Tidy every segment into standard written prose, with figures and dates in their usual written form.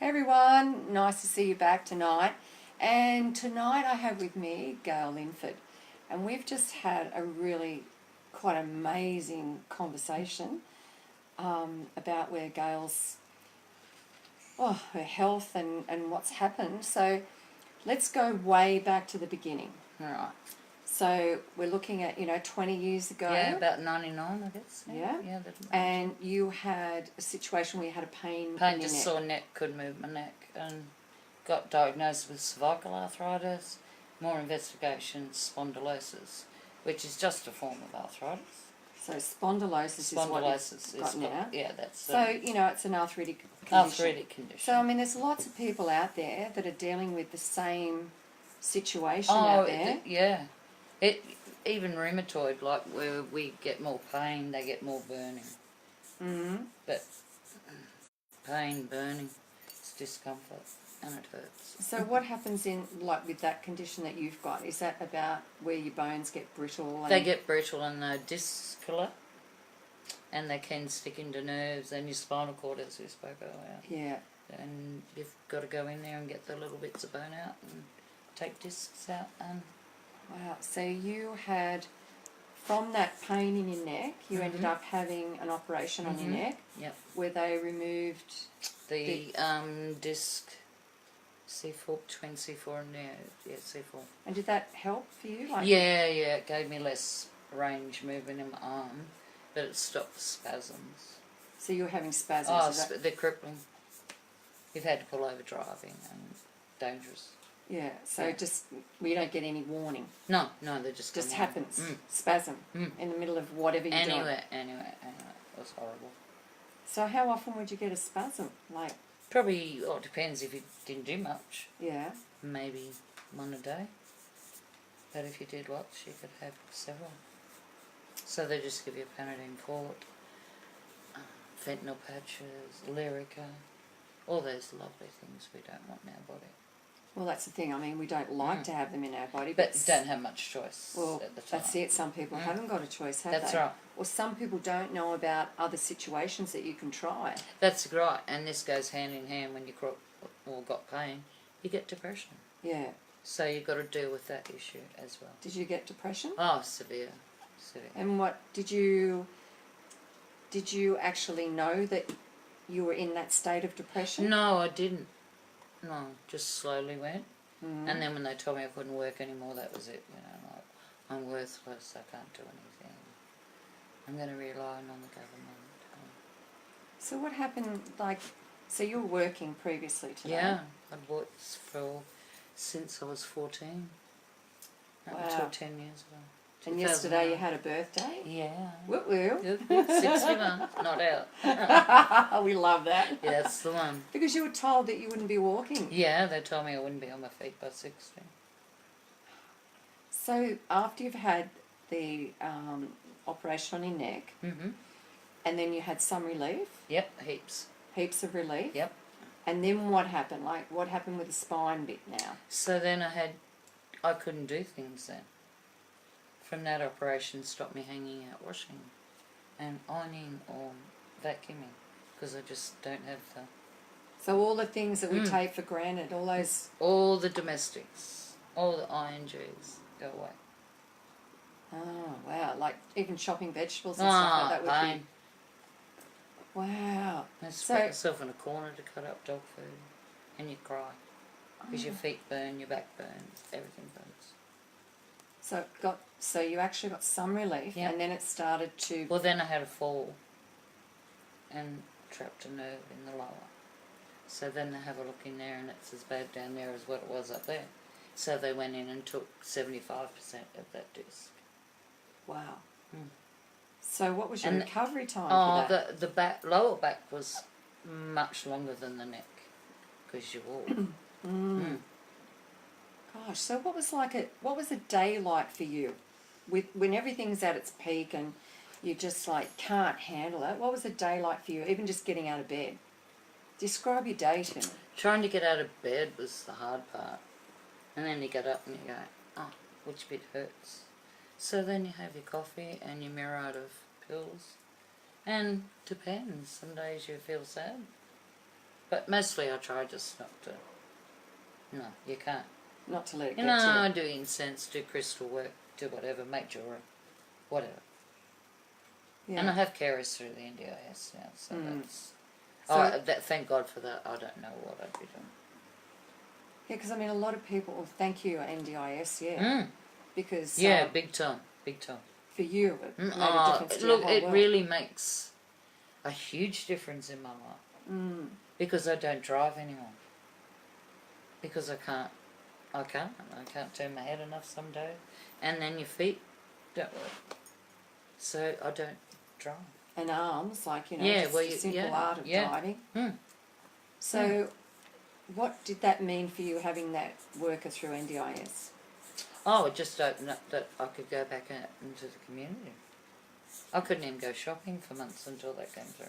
Hey everyone, nice to see you back tonight. And tonight I have with me Gail Linford, and we've just had a really quite amazing conversation about where Gail's her health and what's happened. So let's go way back to the beginning. All right. So we're looking at 20 years ago. Yeah, about 99, I guess. Yeah. And you had a situation where you had a pain in your just neck. sore neck, couldn't move my neck, and got diagnosed with cervical arthritis, more investigations, spondylosis, which is just a form of arthritis. So spondylosis is what you've got now. Yeah, that's So, it's an arthritic condition. arthritic condition. So, I mean, there's lots of people out there that are dealing with the same situation out there. Yeah. Even rheumatoid, like where we get more pain, they get more burning. Mm-hmm. But pain, burning, it's discomfort, and it hurts. So what happens with that condition that you've got? Is that about where your bones get brittle? They get brittle and the discs collapse, and they can stick into nerves and your spinal cord, as we spoke earlier. Yeah. And you've got to go in there and get the little bits of bone out and take discs out. Wow. So you had, from that pain in your neck, you ended up having an operation on your neck. Yep. Where they removed the disc C4, between C4 and C4. And did that help for you? Yeah, it gave me less range movement in my arm, but it stopped the spasms. So you were having spasms? Oh, they're crippling. You've had to pull over driving and dangerous. Yeah, so we don't get any warning. No, they just happens. Spasm in the middle of whatever you're doing. Anyway, it was horrible. So how often would you get a spasm? Probably, it depends if you didn't do much. Yeah. Maybe one a day. But if you did lots, you could have several. So they just give you Panadine Fort, fentanyl patches, Lyrica, all those lovely things we don't want in our body. Well, that's the thing. I mean, we don't like to have them in our body. But don't have much choice at the time. That's it. Some people haven't got a choice, have they? That's right. Or some people don't know about other situations that you can try. That's right. And this goes hand in hand when you got pain. You get depression. Yeah. So you've got to deal with that issue as well. Did you get depression? Oh, severe. And what did you actually know that you were in that state of depression? No, I didn't. No, just slowly went. And then when they told me I couldn't work anymore, that was it. I'm worthless, I can't do anything. I'm going to rely on the government. So what happened, so you were working previously to that? Yeah, I'd worked since I was 14. Until 10 years ago. And yesterday you had a birthday? Yeah. Woo-woo. 61, not out. We love that. Yeah, that's the one. Because you were told that you wouldn't be walking. Yeah, they told me I wouldn't be on my feet by 60. So after you've had the operation on your neck, and then you had some relief? Yep, heaps. Heaps of relief? Yep. And then what happened? What happened with the spine bit now? So then I couldn't do things then. From that operation, stopped me hanging out washing and ironing or vacuuming because I just don't have the... So all the things that we take for granted, all the domestics, all the INGs go away. Oh, wow. Even chopping vegetables and stuff like that would be... Wow. You put yourself in a corner to cut up dog food and you cry because your feet burn, your back burns, everything burns. So you actually got some relief, and then it started to... Well, then I had a fall and trapped a nerve in the lower. So then they have a look in there and it's as bad down there as what it was up there. So they went in and took 75% of that disc. Wow. So what was your recovery time for that? The lower back was much longer than the neck because you walk. Gosh, so what was a day like for you, when everything's at its peak and you just can't handle it? What was a day like for you, even just getting out of bed? Describe your day to me. Trying to get out of bed was the hard part, and then you get up and you go, oh, which bit hurts? So then you have your coffee and your myriad of pills, and depends. Some days you feel sad, But mostly I try just not to. No, you can't. Not to let it You get know, to I you. do incense, do crystal work, do whatever, make jewelry, whatever. Yeah. And I have carers through the NDIS now, so that's... So- thank God for that. I don't know what I'd be doing. Yeah, because I mean, a lot of people, well, thank you, NDIS, because Yeah, big time, big time. for you, it made a difference to your Look, whole it world. really makes a huge difference in my life. Because I don't drive anymore. Because I can't turn my head enough some days. And then your feet don't work. So I don't drive. And arms, like, you know, Yeah, just well, the simple yeah, art of yeah. driving. Mm. So what did that mean for you, having that worker through NDIS? Oh, it just opened up that I could go back out into the community. I couldn't even go shopping for months until that came through.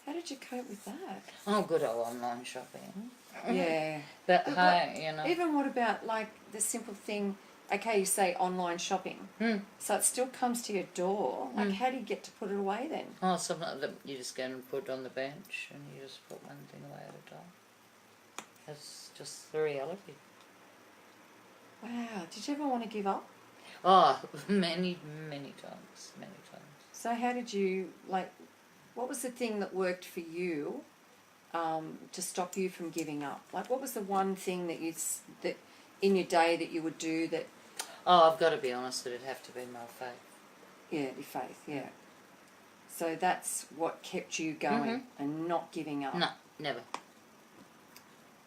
How did you cope with that? Oh, good old online shopping. Yeah. But But hey, you know. Even what about, like, the simple thing, okay, you say online shopping, so it still comes to your door. Like, how do you get to put it away then? Oh, something like that you just go and put it on the bench and you just put one thing away at a time. That's just the reality. Wow. Did you ever want to give up? Oh, many, many times, many times. So how did you, like, what was the thing that worked for you to stop you from giving up? Like, what was the one thing that that in your day that you would do that... Oh, I've got to be honest, it'd have to be my faith. Yeah, your faith, yeah. So that's what kept you going and not giving up. No, never.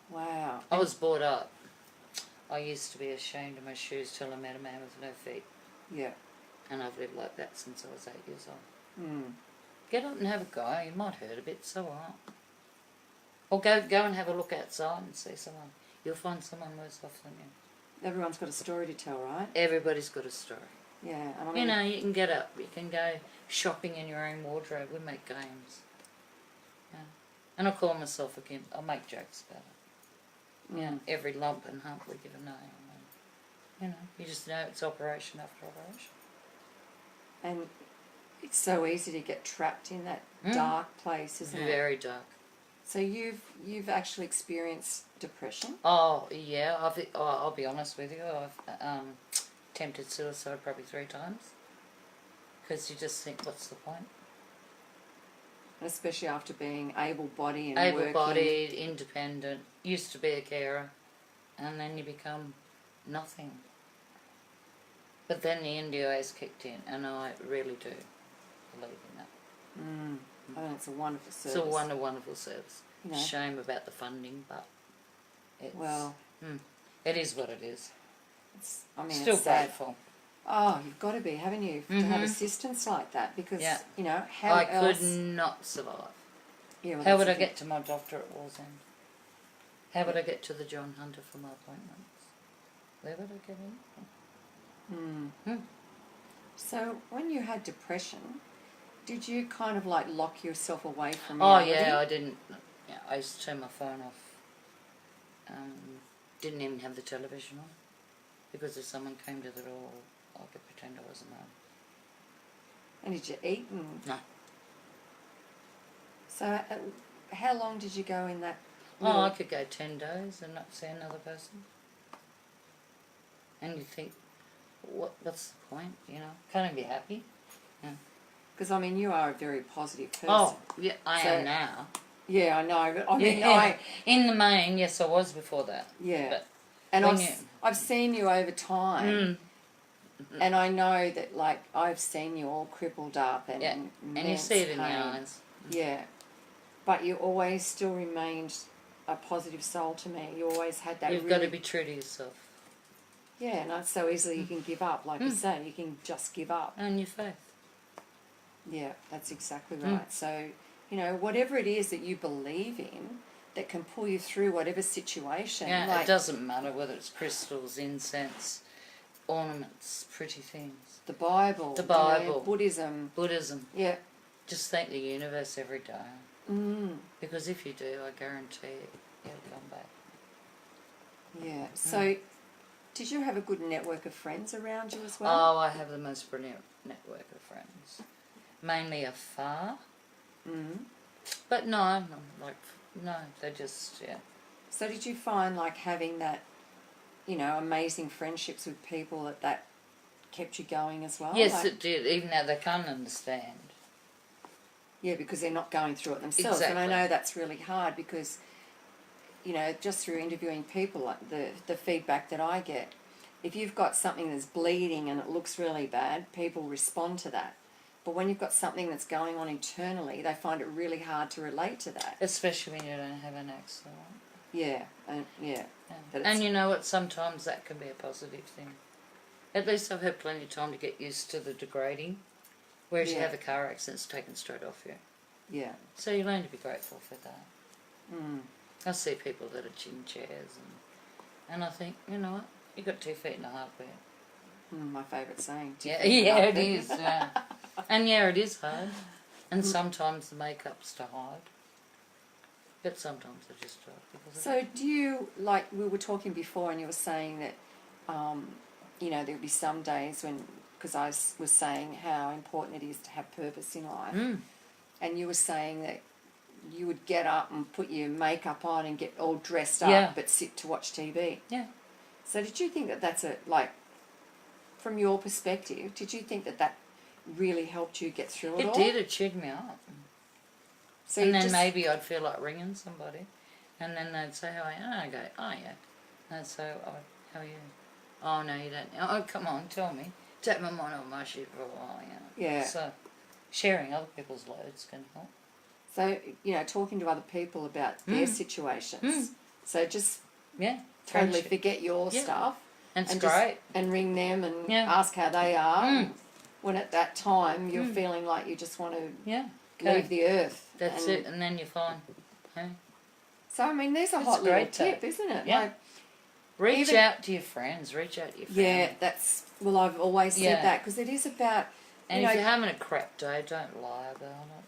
Wow. I was brought up. I used to be ashamed of my shoes till I met a man with no feet. Yeah. And I've lived like that since I was 8 years old. Mm. Get up and have a go. You might hurt a bit, so what? Or go and have a look outside and see someone. You'll find someone worse off than you. Everyone's got a story to tell, right? Everybody's got a story. Yeah. And I mean, You know, you can get up. You can go shopping in your own wardrobe. We make games. Yeah. And I call myself a gimp. I make jokes about it. Yeah. Every lump and hump we give a name. And, you know, you just know it's operation after operation. And it's so easy to get trapped in that dark place, isn't it? Very dark. So you've actually experienced depression? Oh, yeah. I'll be honest with you. I've attempted suicide probably 3 times. Because you just think, what's the point? And especially after being able-bodied and Able-bodied, independent, used to be a carer, and then you become nothing. But then the NDIS kicked in, and I really do believe in that. I think it's a wonderful service. It's a wonderful service. You know. Shame about the funding, but it's, Well, it is what it is. I mean, Still it's sad. grateful. Oh, you've got to be, haven't you, to have assistance like that? Because, you know, how I else... could not survive. Yeah, well, How would that's I the get to my doctor at Wallsend? How would I get to the John Hunter for my appointments? Where would I get in? So, when you had depression, did you kind of like lock yourself away from Oh, reality? yeah, I didn't. Yeah, I used to turn my phone off. Didn't even have the television on. Because if someone came to the door, I could pretend I wasn't home. And did you eat? And... No. So, how long did you go in that? Oh, I could go 10 days and not see another person. And you think, what's the point, you know? Can't even be happy. Yeah. Because, I mean, you are a very positive person. Oh, yeah, I am now. Yeah, I know, but I mean, Yeah. In the main, yes, I was before that. Yeah. But and when I've seen you over time, and I know that, like, I've seen you all crippled up and and you see it in the eyes. Yeah. But you always still remained a positive soul to me. You always had that. You've got to be true to yourself. Yeah, not so easily you can give up. Like you say, you can just give up. And your faith. Yeah, that's exactly right. So, you know, whatever it is that you believe in that can pull you through whatever situation. Yeah, like it doesn't matter whether it's crystals, incense, ornaments, pretty things. the Bible. The Bible. You know, Buddhism. Buddhism. Yeah. Just thank the universe every day. Because if you do, I guarantee it'll come back. Yeah. So, did you have a good network of friends around you as well? Oh, I have the most brilliant network of friends. Mainly afar. But no, like No, they just, yeah. So did you find like having that, amazing friendships with people that kept you going as well? Yes, Like, it did, even though they can't understand. yeah, because they're not going through it themselves. And I Exactly. know that's really hard because, just through interviewing people, like the feedback that I get, if you've got something that's bleeding and it looks really bad, people respond to that. But when you've got something that's going on internally, they find it really hard to relate to that. Especially when you don't have an accident. Yeah, yeah. Yeah. And you know what, sometimes that can be a positive thing. At least I've had plenty of time to get used to the degrading. Whereas you Yeah. have a car accident, it's taken straight off you. Yeah. So you learn to be grateful for that. Mm. I see people that are chin chairs and I think, you know what, you've got 2 feet and a heartbeat. My favourite saying. Yeah, yeah, it is. Yeah. And yeah, it is hard. And sometimes the makeup's to hide. But sometimes I just do it because of So it. do you, like we were talking before and you were saying that, there would be some days when, because I was saying how important it is to have purpose in life, and you were saying that you would get up and put your makeup on and get all dressed up, Yeah. but sit to watch TV. Yeah. So did you think that that's from your perspective, did you think that really helped you get through it all? It did, it cheered me up. So And you then just, maybe I'd feel like ringing somebody. And then they'd say, how are you? And I'd go, oh yeah. And they'd say, oh, how are you? Oh no, you don't. Oh, come on, tell me. Take my mind off my shit for a while, Yeah. So sharing other people's loads can help. So, talking to other people about their situations. So just Yeah. totally Friendship. forget your Yeah. stuff. And it's and great. And ring them and Yeah. ask how they are. When at that time you're feeling like you just want to Yeah. leave the earth. That's it, and then you're fine. Hey? So, I mean, there's a It's hot a little great tip, tip. isn't it? Yeah. Like, Reach Even- out to your friends, reach out to your family. yeah, I've always said Yeah. that because it is about, And if you're having a crap day, don't lie about it.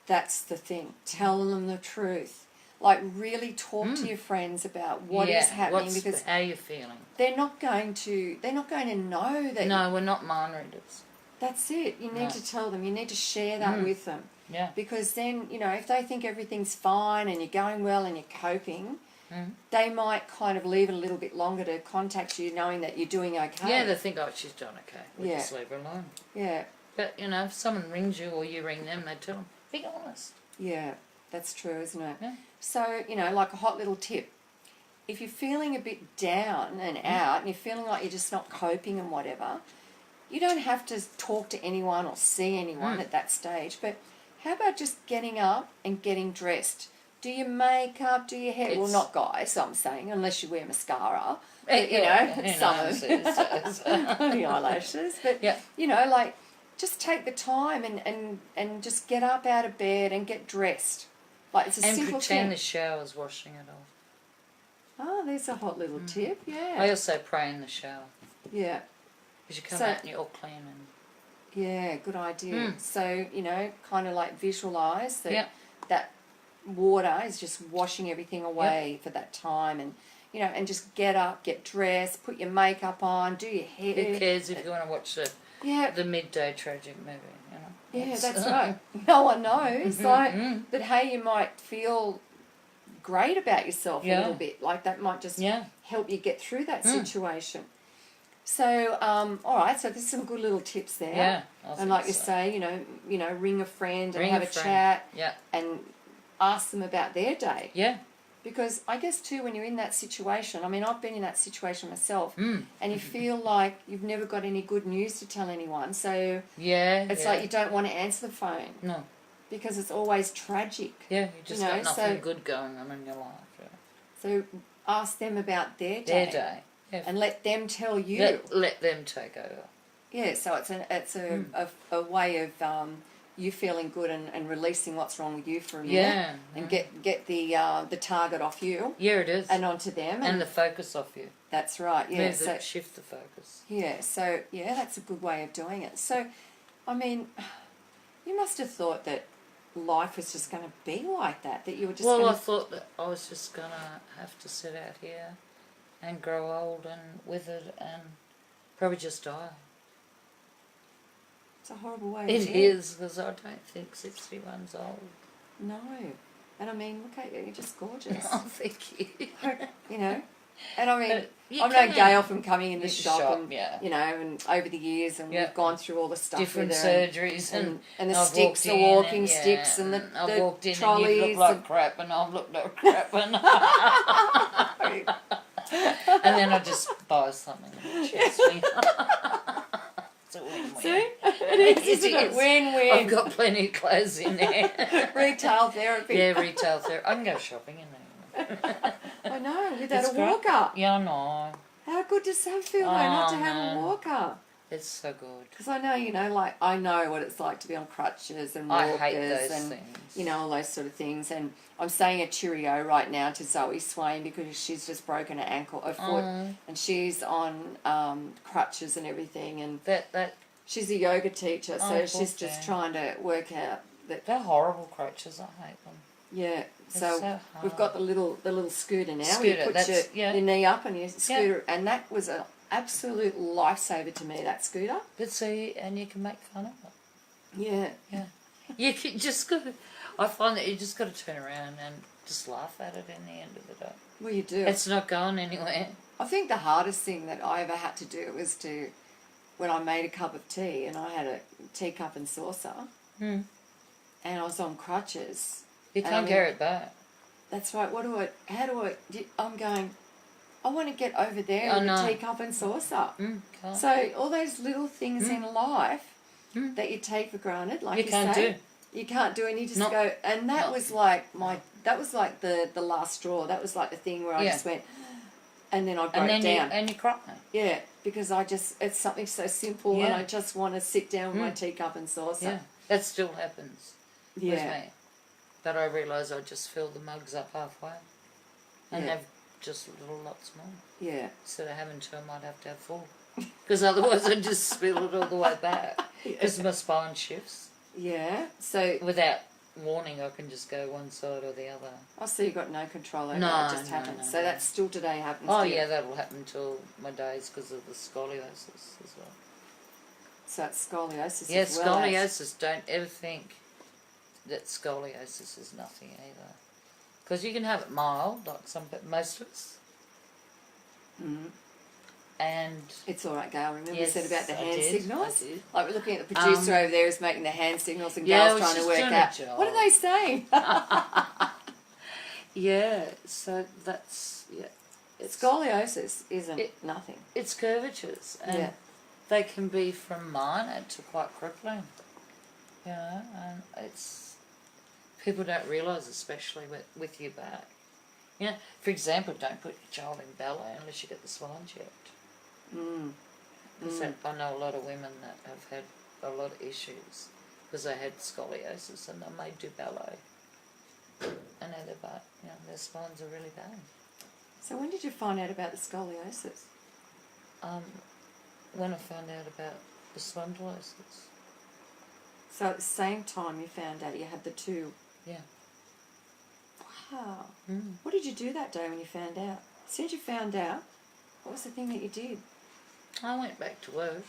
that's the thing. Tell them the truth. Like, really talk to your friends about what is happening because how you're feeling. they're not going to know that. No, we're not mind readers. That's it. You need No. to tell them. You need to share that with them. Yeah. Because then, if they think everything's fine and you're going well and you're coping, they might kind of leave it a little bit longer to contact you knowing that you're doing okay. Yeah, they think, oh, she's done okay. We'll Yeah. just leave her alone. Yeah, But, if someone rings you or you ring them, they tell them, be honest. yeah, that's true, isn't it? Yeah. So, like a hot little tip. If you're feeling a bit down and out and you're feeling like you're just not coping and whatever, you don't have to talk to anyone or see anyone at that stage, but how about just getting up and getting dressed? Do your makeup, do your hair. Well, not guys, I'm saying, unless you wear mascara. But, some of the eyelashes. But, Yeah. just take the time and just get up out of bed and get dressed. Like, it's a And simple pretend thing. the shower's washing it off. Oh, there's a hot little tip, yeah. I also pray in the shower. Yeah. Because you come So- out and you're all clean and... Yeah, good idea. So, kind of like visualise that Yep. that water is just washing everything away for that time and, and just get up, get dressed, put your makeup on, do your hair. Who cares if you want to watch Yeah, the midday tragic movie, yeah, It's- that's right. No one knows. But hey, you might feel great about yourself a Yeah. little bit. Like that might just Yeah. help you get through that situation. So, all right. So there's some good little tips there. Yeah. I And think like you so. say, ring a friend and Ring have a a friend. chat Yeah. and ask them about their day. Yeah. Because I guess too, when you're in that situation, I mean, I've been in that situation myself, Mm. and you feel like you've never got any good news to tell anyone. So Yeah. it's like you don't want to answer the phone No. because it's always tragic. Yeah, you just got so- nothing good going on in your life. Yeah. So ask them about their Their day, day. Yeah. and let them tell you. Let them take over. Yeah, so it's a way of you feeling good and releasing what's wrong with you for a minute, Yeah. and get the target off you Yeah, it is. and onto them, And the focus off you. that's right. Yeah, Move so shift the focus. that's a good way of doing it. So, I mean, you must have thought that life was just going to be like that. That you were just Well, I going to. thought that I was just gonna have to sit out here and grow old and withered and probably just die. It's a horrible way. It of doing is, because I don't think 61's old. No, And I mean, look at you, you're just gorgeous. Oh, thank you. You know, and I mean, But you I've known can. Gail from coming in the The shop, shop, and yeah. you know, and over the years, and Yeah. we've gone through all the stuff Different with her, surgeries and the I've sticks, walked the in walking and, sticks, and I've the walked in trolleys. and you look like crap, and I've looked like crap, and then I just buy something and chase me. It's a win-win. See, it is, isn't it? is. Win-win. I've got plenty of clothes in there. Retail therapy. Yeah, retail therapy. I can go shopping in there. I know, without It's a great. walker. Yeah, I know. How good does that feel, though, not to have a no. walker? It's so good. Because I know, you know, like, I know what it's like to be on crutches and I walkers hate those and, things. you know, all those sort of things. And I'm saying a cheerio right now to Zoe Swain because she's just broken her ankle, her foot, and she's on crutches and everything. And That she's a yoga teacher, so poor she's just thing. trying to work out that, they're horrible crutches. I hate them. yeah. so We've hard. got the little scooter now. Scooter, You put that's- yeah. your knee up and you scooter, and that was an absolute lifesaver to me. That scooter. But see, and you can make fun of it. Yeah. Yeah. You can just got to, I find that you just got to turn around and just laugh at it in the end of the day. Well, you do. It's not going anywhere. I think the hardest thing that I ever had to do was when I made a cup of tea and I had a teacup and saucer, and I was on crutches. You And can't carry it back. That's right. I'm going, I want to get over there I with know. a teacup and saucer. Can't. So all those little things in life that you take for granted, like You you can't say, do. you can't do, and you just Not- go. And that not- was like that was like the last straw. That was like the thing where I Yeah. just went, and then I broke And then down. you cry. Yeah, because it's something so simple, and Yeah. I just want to sit down with my teacup and saucer. Yeah, that still happens with Yeah. me. But I realise I just fill the mugs up halfway and Yeah. have just little lots more. Yeah. Instead of having two, I might have to have four. Because otherwise I'd just spill it all the way back. Because my spine shifts. Yeah. So Without warning, I can just go one side or the other. I see you've got no control over No, it. It just no, happens. no, So no. that's still today happens. Oh to you. yeah, that'll happen till my days because of the scoliosis as well. So it's scoliosis. Yeah, as well as- scoliosis. Don't ever think that scoliosis is nothing either. Because you can have it mild, like most of us. And It's all right, Gail. Remember Yes, we said about the I hand did, signals? I did. Like we're looking at the producer over there who's making the hand signals, and Yeah, Gail's well, trying to she's work doing a out job. what are they saying. yeah, so that's Scoliosis isn't nothing. it's curvatures, and Yeah. they can be from minor to quite crippling. You know, and it's people don't realise, especially with your back. You know, for example, don't put your child in ballet unless you get the spine checked. I know a lot of women that have had a lot of issues because they had scoliosis and they may do ballet, and now their spines are really bad. So when did you find out about the scoliosis? When I found out about the spondylosis. So at the same time you found out you had the two. Yeah. Wow. What did you do that day when you found out? As soon as you found out, what was the thing that you did? I went back to work.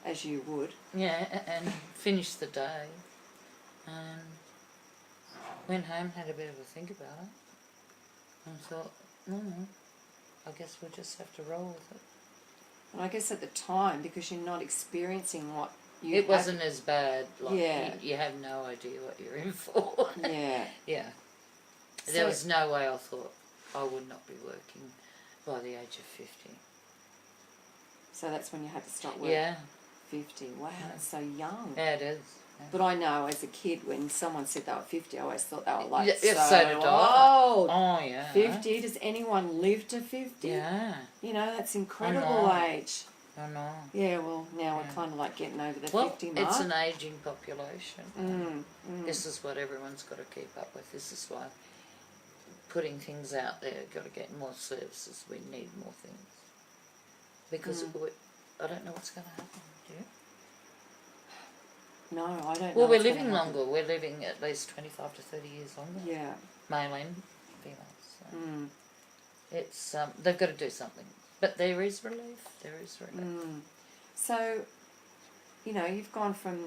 As you would. Yeah, and finished the day, and went home, had a bit of a think about it, and thought, I guess we'll just have to roll with it. And I guess at the time, because you're not experiencing what you It wasn't as bad. Like Yeah. you have no idea what you're in for. Yeah. Yeah. So- There was no way I thought I would not be working by the age of 50. So that's when you had to stop work. Yeah. 50. Wow, that's so young. Yeah, it is. Yeah. But I know as a kid, when someone said they were 50, I always thought they were like Yeah, so did I. old. Oh, yeah. 50? Does anyone live to 50? Yeah. You know, that's incredible know. age. I know. Yeah, well, now we're kind of like getting over the Well, 50 mark. it's an ageing population. This This is what everyone's got to keep up with. This is why putting things out there, got to get more services. We need more things. Because I don't know what's going to happen. Do you? No, I don't know. Well, we're what's living gonna happen. longer. We're living at least 25 to 30 years longer. Yeah. Male and females. So it's they've got to do something. But there is relief. There is relief. So, you know, you've gone from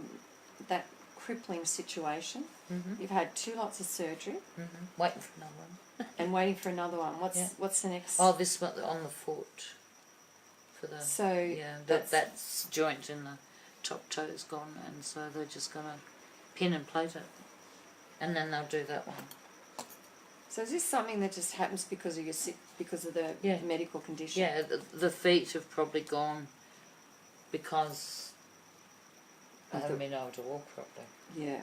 that crippling situation. Mhm. You've had 2 lots of surgery Waiting for another one. and waiting for another one. Yeah. What's the next? Oh, this one on the foot. For the So yeah, that's joint in the top toe's gone, and so they're just gonna pin and plate it, and then they'll do that one. So is this something that just happens because of because of the Yeah. medical condition? Yeah, the feet have probably gone because I Of haven't the- been able to walk properly. Yeah.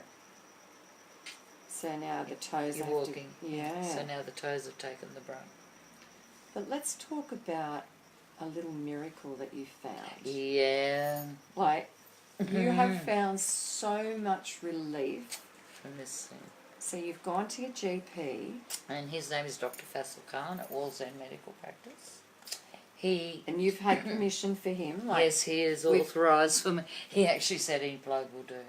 So now the toes You're have walking. to. Yeah. So now the toes have taken the brunt. But let's talk about a little miracle that you found. Yeah. Like, you have found so much relief. From this thing. So you've gone to your GP. And his name is Dr. Faisal Khan at Wallsend Medical Practice. And you've had permission for him. Like, Yes, he is authorised for me. He actually said any plug will do.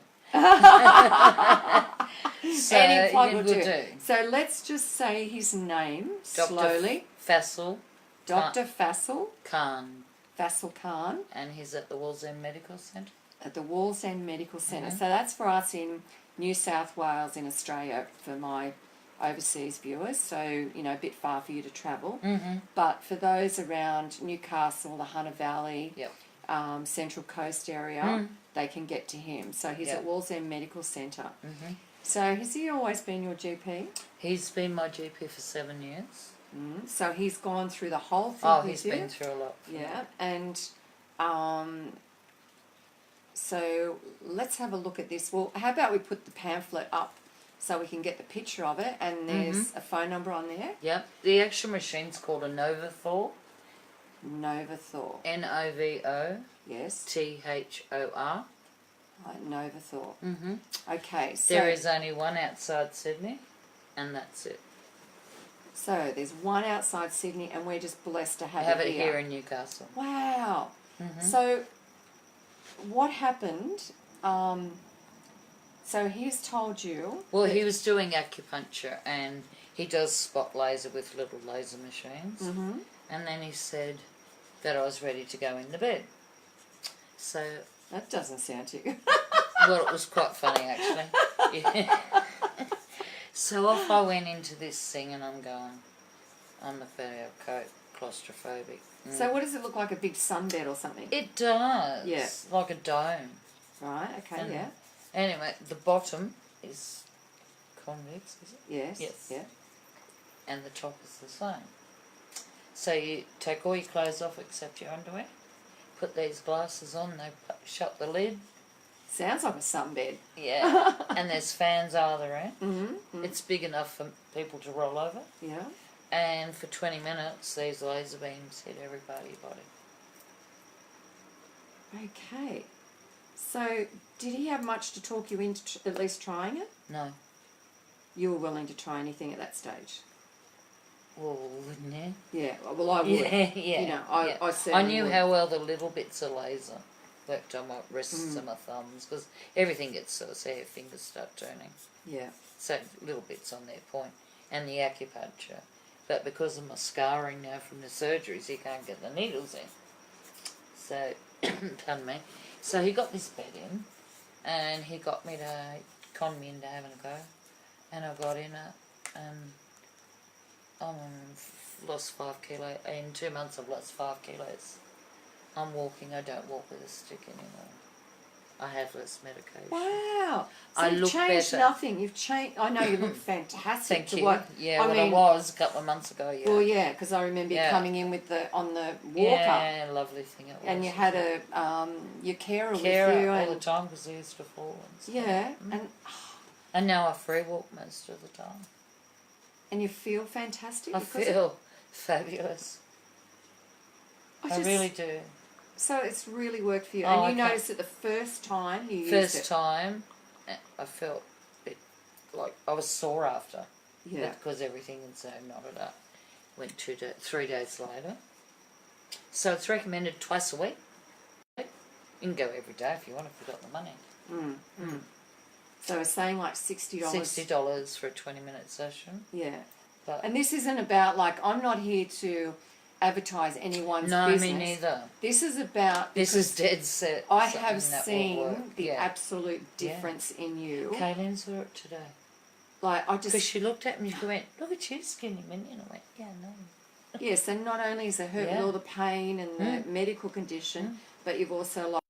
So any plug it will will do. So let's just say his name slowly. Faisal Dr. Faisal Khan. Khan. And he's at the Wallsend Medical Centre. At the Wallsend Medical Centre. So that's for us in New South Wales in Australia, for my overseas viewers, so a bit far for you to travel. But for those around Newcastle, the Hunter Valley, Central Coast area, they can get to him. So he's at Wallsend Medical Centre. So has he always been your GP? He's been my GP for 7 years. So he's gone through the whole thing with he's you? been through a lot. Yeah, and so let's have a look at this. Well, how about we put the pamphlet up so we can get the picture of it, and there's a phone number on there. Yep. The actual machine's called a Novathor. Novathor. Novothor. Yes. Right, Novathor. Okay, so there is only one outside Sydney, and that's it. So there's one outside Sydney, and we're just blessed to have it here. here in Newcastle. Wow. So what happened? So he's told you. Well, he was doing acupuncture, and he does spot laser with little laser machines. And then he said that I was ready to go in the bed. So That doesn't sound too good. well, it was quite funny actually. Yeah. So off I went into this thing, and I'm going, I'm very claustrophobic. So what does it look like, a big sunbed or something? It does. Yeah. Like a dome. Right, okay, And yeah. Anyway, the bottom is convex, is it? Yes. Yes. Yeah. And the top is the same. So you take all your clothes off except your underwear, put these glasses on, they shut the lid. Sounds like a sunbed. Yeah. And there's fans either end. It's big enough for people to roll over. Yeah. And for 20 minutes, these laser beams hit every part of your body. Okay. So did he have much to talk you into at least trying it? No. You were willing to try anything at that stage? Well, wouldn't you? Yeah, well I would. Yeah. You know, I I certainly knew would. how well the little bits of laser worked on my wrists and my thumbs, because everything gets sort of, so your fingers start turning. Yeah. So little bits on their point. And the acupuncture. But because of my scarring now from the surgeries, he can't get the needles in. So, pardon me. So he got this bed in, and he got me to con me into having a go. And I got in it, and lost 5 kilos. In 2 months I've lost 5 kilos. I'm walking, I don't walk with a stick anymore. I have less medication. Wow. So I you've look changed better. nothing. You've changed. I know you look fantastic. Thank to you. What, Yeah, I well, mean, I was a couple of months ago, yeah. Well, yeah, because I remember you Yeah. coming in with on the walker. Yeah, lovely thing it was. And you had your carer with you. Carer all And, the time because he used to fall and stuff. yeah, And now I free walk most of the time. and you feel fantastic. I because feel fabulous. I just- really do. So it's really worked for you. Oh, And you okay. noticed that the first time you used First it. time, I felt a bit like I was sore after. Yeah. Because everything had so knotted up. Went 3 days later. So it's recommended twice a week. You can go every day if you want, if you've got the money. So we're saying like $60. $60 for a 20-minute session. Yeah. But And this isn't about, like, I'm not here to advertise anyone's No, business. me neither. This is about... This is dead set. I something have that will seen work. the Yeah. absolute difference in you. Kaylin saw it today. Like, I Because just... she looked at me and she went, look at you, skinny minion. I went, yeah, no. Yes, and not only is it hurt with all the pain and the medical condition, but you've also like...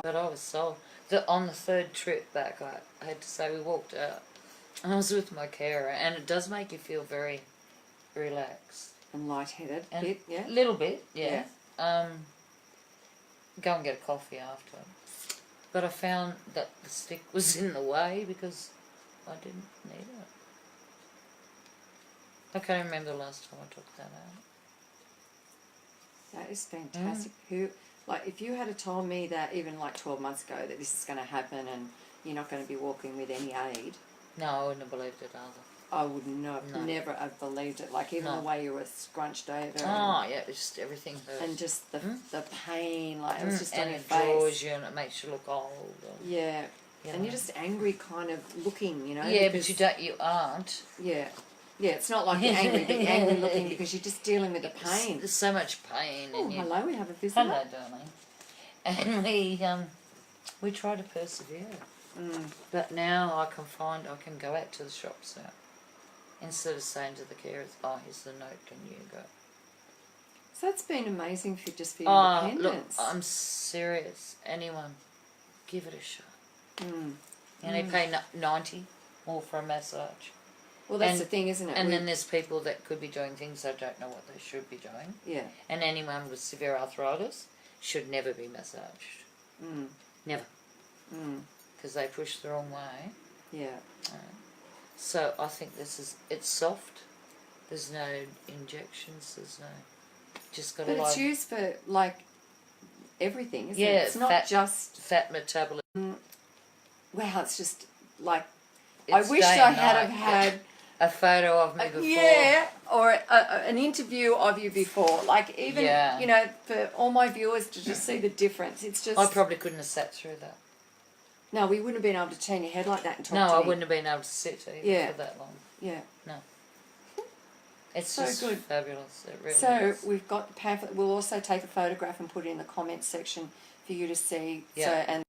But I was sold. On the third trip back, I had to say we walked out. And I was with my carer, and it does make you feel very relaxed. And lightheaded a And bit, yeah? A little bit, yeah. Go and get a coffee after. But I found that the stick was in the way because I didn't need it. I can't remember the last time I took that out. That is fantastic. Who, like, if you had told me that even like 12 months ago that this is going to happen and you're not going to be walking with any aid, no, I wouldn't have believed it either. I would never have believed it. Like, even the way you were scrunched over. Oh, yeah, it's just everything hurts. And just the pain, like, it was just on and your it face. draws you and it makes you look old. Yeah. And you're just angry kind of looking, you know. Yeah, but you aren't. Yeah. Yeah, it's not like you're angry, but you're angry looking because you're just dealing with the pain. There's so much pain in you. Hello, we have a visitor. Hello, darling. And we try to persevere. But now I can go out to the shops now. Instead of saying to the carers, oh, here's the note, can you go? So that's been amazing for your independence. Look, I'm serious. Anyone, give it a shot. And they pay 90 more for a massage. Well, that's the thing, isn't it? And then there's people that could be doing things they don't know what they should be doing. Yeah. And anyone with severe arthritis should never be massaged. Never. Because they push the wrong way. Yeah. So I think it's soft. There's no injections. There's no... Just got to But it's used for, like, everything, isn't it? Yeah, it's not just... Fat metabolism. Wow, it's just, like... It's I wish I had had... a photo of me before. Yeah, or an interview of you before. Like, even, you know, for all my viewers to just see the difference. It's just... I probably couldn't have sat through that. No, we wouldn't have been able to turn your head like that and talk to No, I me. wouldn't have been able to sit either for that long. Yeah. No. It's so just good. Fabulous. It really is. So we've got the pamphlet. We'll also take a photograph and put it in the comments section for you to see. Yeah. So, and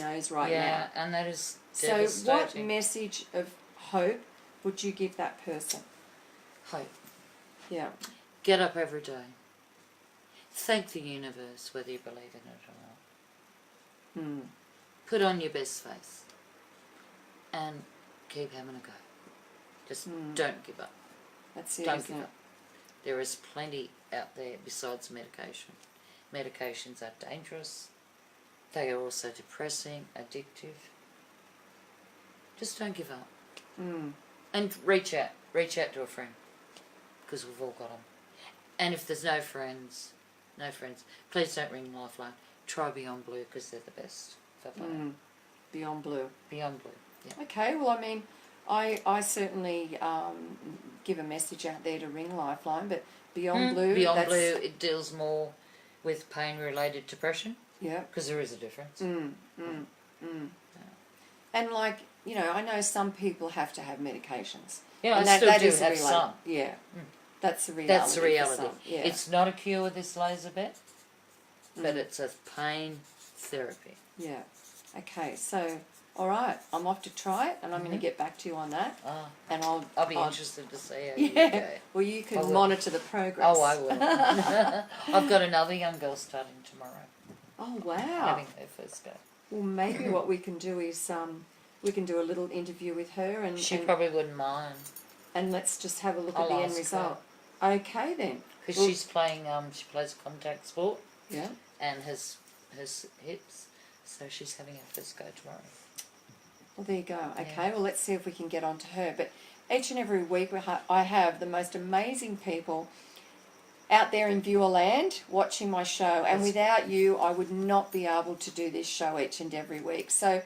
knows right now. Yeah, and that is So devastating. what message of hope would you give that person? Hope. Yeah. Get up every day. Thank the universe, whether you believe in it or not. Put on your best face. And keep having a go. Just don't give up. That's it, Don't isn't give it? up. There is plenty out there besides medication. Medications are dangerous. They are also depressing, addictive. Just don't give up. And reach out. Reach out to a friend. Because we've all got them. And if there's no friends, please don't ring Lifeline. Try Beyond Blue because they're the best for pain. Beyond Blue. Beyond Blue, yeah. Okay, well, I mean, I certainly give a message out there to ring Lifeline, but Beyond Blue... Beyond Blue, it deals more with pain-related depression. Yeah. Because there is a difference. And like, you know, I know some people have to have medications. Yeah, and I still do is a have reality. some. Yeah, that's the reality. That's the for reality. some. Yeah. It's not a cure with this laser bit, but Mm. it's a pain therapy. Yeah. Okay, so all right, I'm off to try it, and I'm going to get back to you on that, Ah, and I'll be interested to see how you yeah. go. Well, you I can will. monitor the progress. Oh, I will. I've got another young girl starting tomorrow, Oh wow. having her first go. Well, maybe what we can do is we can do a little interview with her, She probably wouldn't mind, and let's just have a look at I'll the end ask result. Okay then. because Well- she's playing. She plays contact sport Yeah. and has hips, so she's having her first go tomorrow. Well, there you go. Okay, Yeah. well, let's see if we can get on to her. But each and every week, I have the most amazing people out there in viewerland watching my show. And without you, I would not be able to do this show each and every week. So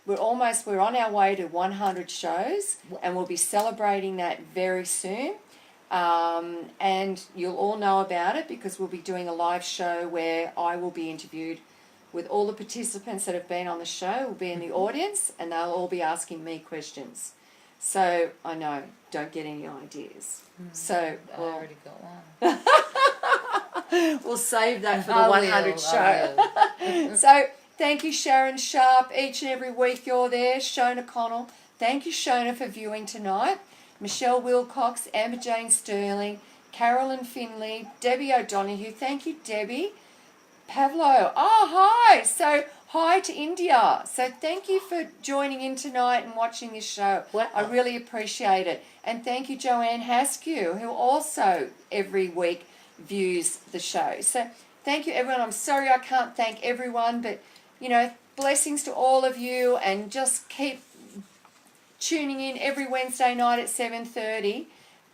we're on our way to 100 shows, and we'll be celebrating that very soon. And you'll all know about it because we'll be doing a live show where I will be interviewed with all the participants that have been on the show. Will be in the audience, and they'll all be asking me questions. So I know, don't get any ideas. So I already got one. we'll save that for the I 100 will, show. I will. So thank you, Sharon Sharp. Each and every week you're there. Shona Connell. Thank you, Shona, for viewing tonight. Michelle Wilcox, Amber Jane Sterling, Carolyn Finley, Debbie O'Donoghue. Thank you, Debbie. Pavlo. Oh, hi. So hi to India. So thank you for joining in tonight and watching this show. Wow. I really appreciate it. And thank you, Joanne Haskew, who also every week views the show. So thank you, everyone. I'm sorry I can't thank everyone, but, you know, blessings to all of you, and just keep tuning in every Wednesday night at 7:30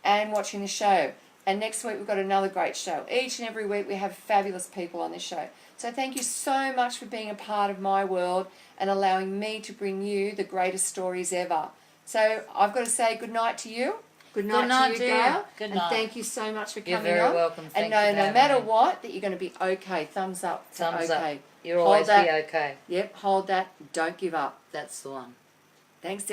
and watching the show. And next week we've got another great show. Each and every week we have fabulous people on this show. So thank you so much for being a part of my world and allowing me to bring you the greatest stories ever. So I've got to say good night to you. Good night to you, Gail. Good and night. thank you so much for coming You're very on. welcome. And Thank you no for having matter me. what, that you're going to be okay. Thumbs up. Thumbs okay. up. You'll Hold always that. be okay. Yep, hold that. Don't give up. That's the one. Thanks,